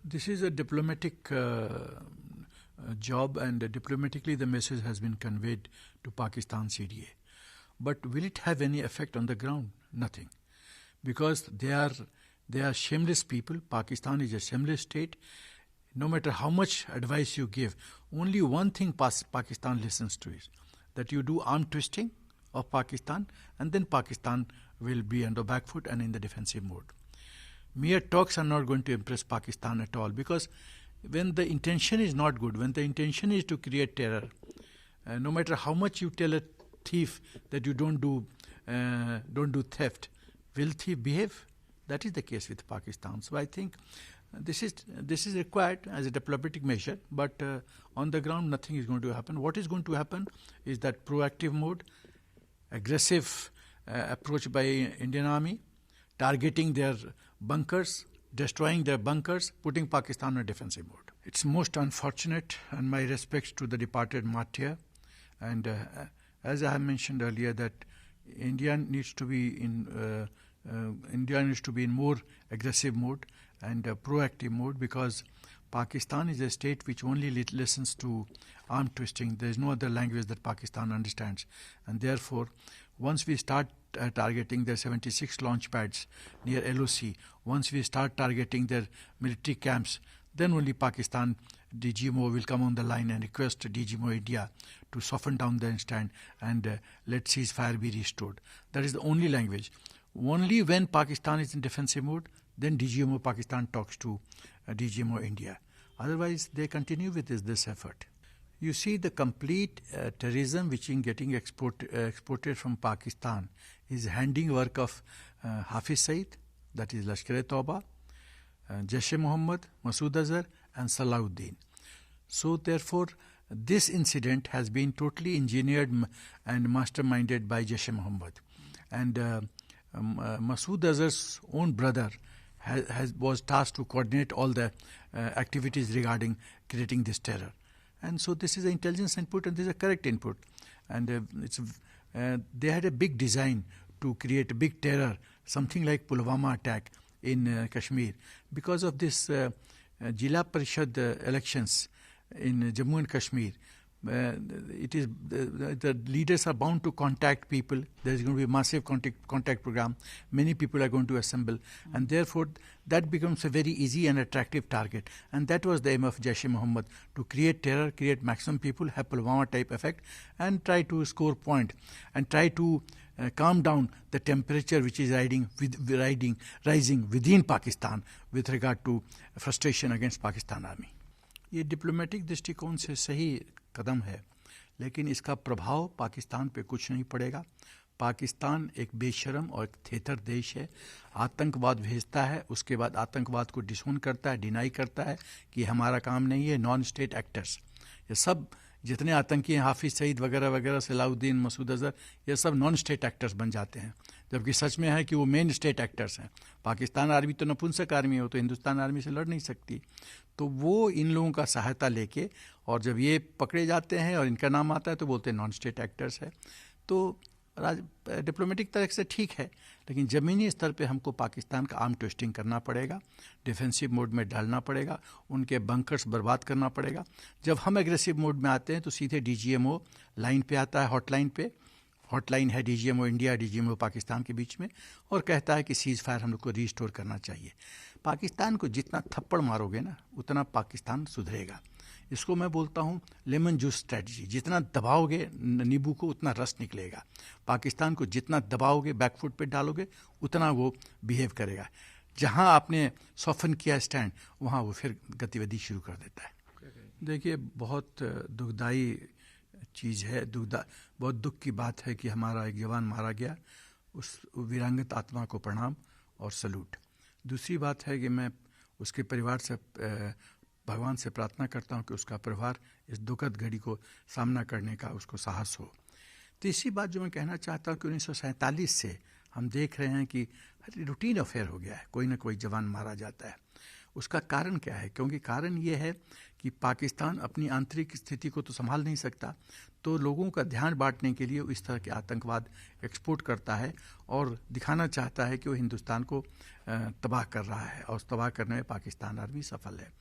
This is a diplomatic job, and diplomatically the message has been conveyed to Pakistan CDA. But will it have any effect on the ground? Nothing, because they are shameless people. Pakistan is a shameless state. No matter how much advice you give, only one thing Pakistan listens to is that you do arm twisting of Pakistan, and then Pakistan will be on the back foot and in the defensive mode. Mere talks are not going to impress Pakistan at all, because when the intention is not good, when the intention is to create terror, no matter how much you tell a thief that you don't do theft, will thief behave? That is the case with Pakistan. So I think this is required as a diplomatic measure, but on the ground nothing is going to happen. What is going to happen is that proactive mode, aggressive approach by Indian Army, targeting their bunkers, destroying their bunkers, putting Pakistan in defensive mode. It's most unfortunate, and my respects to the departed martyr. And as I have mentioned earlier, that India needs to be in more aggressive mode and proactive mode, because Pakistan is a state which only listens to arm twisting. There is no other language that Pakistan understands, and therefore, once we start targeting their 76 launch pads near LOC, once we start targeting their military camps, then only Pakistan DGMO will come on the line and request DGMO India to soften down their stand and let ceasefire be restored. That is the only language. Only when Pakistan is in defensive mode, then DGMO Pakistan talks to DGMO India. Otherwise, they continue with this effort. You see, the complete terrorism which is getting exported from Pakistan is handiwork of Hafiz Saeed, that is Lashkar-e-Tauba, Jaish-e-Mohammed, Masood Azhar, and Salahuddin. So therefore, this incident has been totally engineered and masterminded by Jaish-e-Mohammed. And Masood Azhar's own brother was tasked to coordinate all the activities regarding creating this terror. And so this is an intelligence input, and this is a correct input. And they had a big design to create a big terror, something like Pulwama attack in Kashmir. Because of this Jila Parishad elections in Jammu and Kashmir, it is the leaders are bound to contact people. There is going to be a massive contact program. Many people are going to assemble, and therefore that becomes a very easy and attractive target. And that was the aim of Jaish-e-Mohammed, to create terror, create maximum people, have Pulwama type effect, and try to score point and try to calm down the temperature which is rising within Pakistan with regard to frustration against Pakistan Army. ये diplomatic दृष्टिकोण से सही कदम है, लेकिन इसका प्रभाव पाकिस्तान पे कुछ नहीं पड़ेगा. पाकिस्तान एक बेशरम और एक थेथर देश है. आतंकवाद भेजता है, उसके बाद आतंकवाद को डिसोन करता है, डिनाई करता है कि हमारा काम नहीं है. नॉन स्टेट एक्टर्स, ये सब जितने आतंकी हैं, हाफिज सईद वगैरह वगैरह, सलाहुद्दीन, मसूद अजहर, ये सब नॉन स्टेट एक्टर्स बन जाते हैं, जबकि सच में है कि वो मेन स्टेट एक्टर्स हैं. पाकिस्तान आर्मी तो नपुंसक आर्मी हो, तो हिंदुस्तान आर्मी से लड़ नहीं सकती. तो वो इन लोगों का सहायता लेके, और जब ये पकड़े जाते हैं और इनका नाम आता है तो बोलते हैं नॉन स्टेट एक्टर्स है. तो डिप्लोमेटिक तरह से ठीक है, लेकिन ज़मीनी स्तर पे हमको पाकिस्तान का आर्म ट्विस्टिंग करना पड़ेगा, डिफेंसिव मोड में डालना पड़ेगा, उनके बंकर्स बर्बाद करना पड़ेगा. जब हम एग्रेसिव मोड में आते हैं तो सीधे DGMO लाइन पे आता है, हॉटलाइन है DGMO इंडिया, DGMO पाकिस्तान के बीच में, और कहता है कि सीज़ फायर हम लोग को रिस्टोर करना चाहिए. पाकिस्तान को जितना थप्पड़ मारोगे ना, उतना पाकिस्तान सुधरेगा. इसको मैं बोलता हूँ लेमन जूस स्ट्रेटजी. जितना दबाओगे नींबू को, उतना रस निकलेगा. पाकिस्तान को जितना दबाओगे, बैकफुट पे डालोगे, उतना वो बिहेव करेगा. जहाँ आपने सॉफन किया स्टैंड, वहाँ वो फिर गतिविधि शुरू कर देता है. देखिए, बहुत दुखदाई चीज़ है, बहुत दुख की बात है कि हमारा एक जवान मारा गया. उस वीरांगत आत्मा को प्रणाम और सलूट. दूसरी बात है कि मैं उसके परिवार से भगवान से प्रार्थना करता हूं कि उसका परिवार इस दुखद घड़ी को सामना करने का उसको साहस हो. तीसरी बात जो मैं कहना चाहता हूं कि 1947 से हम देख रहे हैं कि रूटीन अफेयर हो गया है, कोई ना कोई जवान मारा जाता है. उसका कारण क्या है? क्योंकि कारण ये है कि पाकिस्तान अपनी आंतरिक स्थिति को तो संभाल नहीं सकता, तो लोगों का ध्यान बांटने के लिए वो इस तरह के आतंकवाद एक्सपोर्ट करता है और दिखाना चाहता है कि वो हिंदुस्तान को तबाह कर रहा है, और तबाह करने में पाकिस्तान आर्मी सफल है।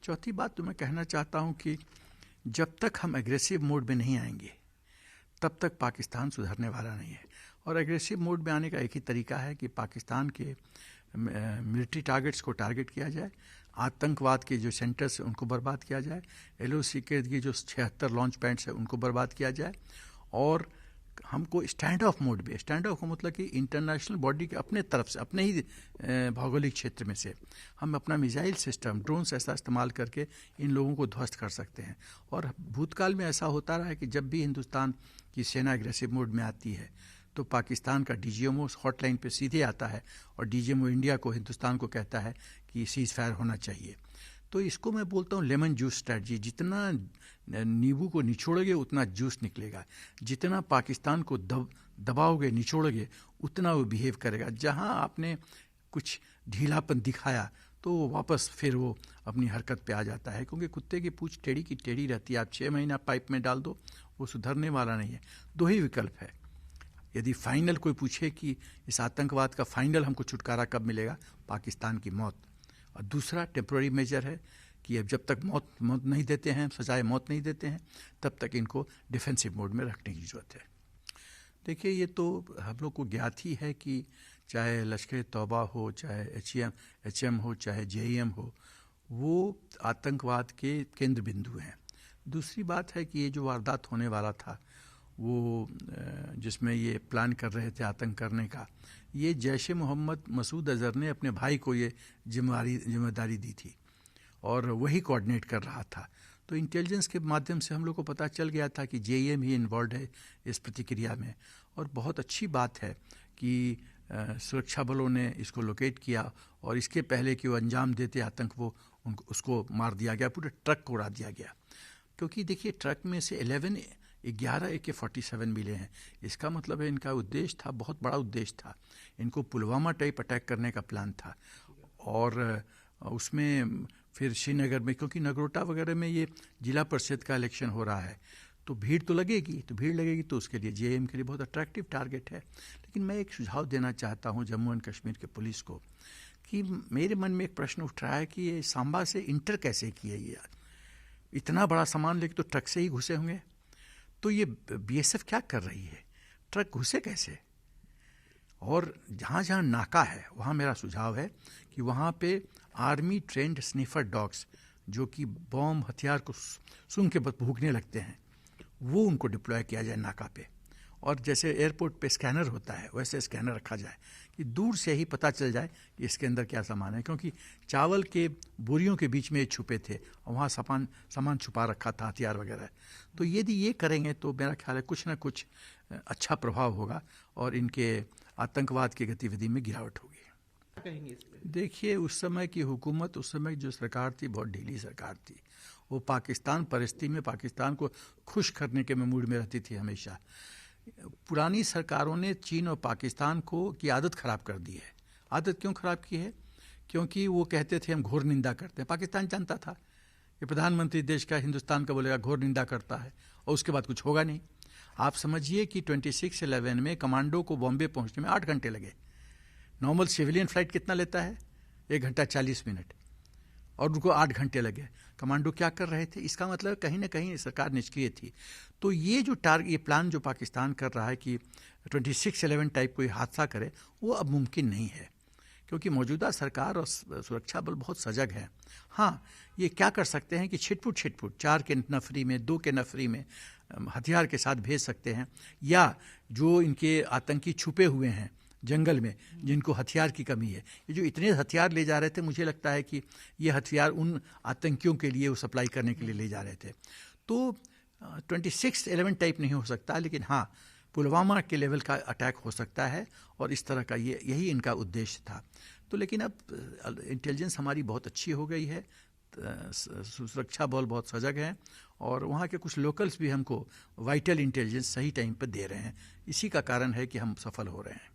चौथी बात तो मैं कहना चाहता हूँ कि जब तक हम एग्रेसिव मोड में नहीं आएंगे तब तक पाकिस्तान सुधरने वाला नहीं है। और एग्रेसिव मोड में आने का एक ही तरीका है कि पाकिस्तान के मिलिट्री टारगेट्स को टारगेट किया जाए, आतंकवाद के जो सेंटर्स हैं उनको बर्बाद किया जाए, LOC के ये जो 76 लॉन्च पैड्स हैं उनको बर्बाद किया जाए, और हमको स्टैंड ऑफ मोड में, स्टैंड ऑफ का मतलब कि इंटरनेशनल बॉडी के अपने तरफ से, अपने ही भौगोलिक क्षेत्र में से हम अपना मिसाइल सिस्टम, ड्रोन्स ऐसा इस्तेमाल करके इन लोगों को ध्वस्त कर सकते हैं। और भूतकाल में ऐसा होता रहा है कि जब भी हिंदुस्तान की सेना एग्रेसिव मोड में आती है तो पाकिस्तान का DGMO हॉटलाइन पे सीधे आता है और DGMO इंडिया को, हिंदुस्तान को कहता है कि सीज़ फायर होना चाहिए। तो इसको मैं बोलता हूँ लेमन जूस स्ट्रैटेजी। जितना नींबू को निचोड़ोगे उतना जूस निकलेगा, जितना पाकिस्तान को दबाओगे, निचोड़ोगे, उतना वो बिहेव करेगा। जहाँ आपने कुछ ढीलापन दिखाया तो वापस फिर वो अपनी हरकत पे आ जाता है, क्योंकि कुत्ते की पूंछ टेढ़ी की टेढ़ी रहती है। आप 6 महीना पाइप में डाल दो, वो सुधरने वाला नहीं है। 2 ही विकल्प है। यदि फाइनल कोई पूछे कि इस आतंकवाद का फाइनल हमको छुटकारा कब मिलेगा, पाकिस्तान की मौत। और दूसरा टेम्प्रोरी मेजर है कि अब जब तक मौत नहीं देते हैं, सजाए मौत नहीं देते हैं, तब तक इनको डिफेंसिव मोड में रखने की ज़रूरत है। देखिए, ये तो हम लोग को ज्ञात ही है कि चाहे लश्कर तौबा हो, चाहे HM हो, चाहे JEM हो, वो आतंकवाद के केंद्र बिंदु हैं। दूसरी बात है कि ये जो वारदात होने वाला था, वो जिसमें ये प्लान कर रहे थे आतंक करने का, ये जैश ए मोहम्मद मसूद अज़हर ने अपने भाई को ये जिम्मेदारी दी थी और वही कोऑर्डिनेट कर रहा था। तो इंटेलिजेंस के माध्यम से हम लोग को पता चल गया था कि JEM ही इन्वॉल्व है इस प्रतिक्रिया में। और बहुत अच्छी बात है कि सुरक्षा बलों ने इसको लोकेट किया और इसके पहले कि वो अंजाम देते आतंक, वो उसको मार दिया गया, पूरे ट्रक को उड़ा दिया गया। क्योंकि देखिए, ट्रक में से 11 AK-47 मिले हैं। इसका मतलब है इनका उद्देश्य था, बहुत बड़ा उद्देश्य था। इनको पुलवामा टाइप अटैक करने का प्लान था। और उसमें फिर श्रीनगर में, क्योंकि नगरोटा वगैरह में ये जिला परिषद का इलेक्शन हो रहा है, तो भीड़ तो लगेगी, तो उसके लिए JEM के लिए बहुत अट्रैक्टिव टारगेट है। लेकिन मैं एक सुझाव देना चाहता हूँ जम्मू एंड कश्मीर के पुलिस को, कि मेरे मन में एक प्रश्न उठ रहा है कि ये सांबा से इंटर कैसे किए यार? इतना बड़ा सामान लेके तो ट्रक से ही घुसे होंगे, तो ये BSF क्या कर रही है? ट्रक घुसे कैसे? और जहाँ जहाँ नाका है वहाँ मेरा सुझाव है कि वहाँ पे आर्मी ट्रेंड स्निफर डॉग्स, जो कि बॉम्ब हथियार को सूंघ के भूखने लगते हैं, वो उनको डिप्लॉय किया जाए नाका पे। और जैसे एयरपोर्ट पे स्कैनर होता है, वैसे स्कैनर रखा जाए कि दूर से ही पता चल जाए कि इसके अंदर क्या सामान है। क्योंकि चावल के बोरियों के बीच में ये छुपे थे और वहाँ सामान छुपा रखा था, हथियार वगैरह। तो यदि ये करेंगे तो मेरा ख्याल है कुछ ना कुछ अच्छा प्रभाव होगा और इनके आतंकवाद की गतिविधि में गिरावट होगी। कहेंगे इस पे? देखिए, उस समय की हुकूमत, उस समय जो सरकार थी, बहुत ढीली सरकार थी। वो पाकिस्तान परिस्थिति में पाकिस्तान को खुश करने के मूड में रहती थी हमेशा। पुरानी सरकारों ने चीन और पाकिस्तान की आदत ख़राब कर दी है। आदत क्यों ख़राब की है? क्योंकि वो कहते थे हम घोर निंदा करते हैं। पाकिस्तान जानता था कि प्रधानमंत्री देश का हिंदुस्तान का बोलेगा घोर निंदा करता है, और उसके बाद कुछ होगा नहीं। आप समझिए कि 26/11 में कमांडो को बॉम्बे पहुंचने में 8 घंटे लगे। नॉर्मल सिविलियन फ्लाइट कितना लेता है? 1 घंटा 40 मिनट, और उनको 8 घंटे लगे। कमांडो क्या कर रहे थे? इसका मतलब कहीं ना कहीं सरकार निष्क्रिय थी। तो ये जो ये प्लान जो पाकिस्तान कर रहा है कि 26/11 टाइप कोई हादसा करे, वो अब मुमकिन नहीं है, क्योंकि मौजूदा सरकार और सुरक्षा बल बहुत सजग है। हाँ, ये क्या कर सकते हैं कि छिटपुट 4 के नफरी में, 2 के नफरी में हथियार के साथ भेज सकते हैं, या जो इनके आतंकी छुपे हुए हैं जंगल में, जिनको हथियार की कमी है, ये जो इतने हथियार ले जा रहे थे, मुझे लगता है कि ये हथियार उन आतंकियों के लिए वो सप्लाई करने के लिए ले जा रहे थे। तो 26/11 टाइप नहीं हो सकता, लेकिन हाँ, पुलवामा के लेवल का अटैक हो सकता है, और इस तरह का यही इनका उद्देश्य था। तो लेकिन अब इंटेलिजेंस हमारी बहुत अच्छी हो गई है, सुरक्षा बल बहुत सजग हैं, और वहाँ के कुछ लोकल्स भी हमको वाइटल इंटेलिजेंस सही टाइम पर दे रहे हैं। इसी का कारण है कि हम सफल हो रहे हैं।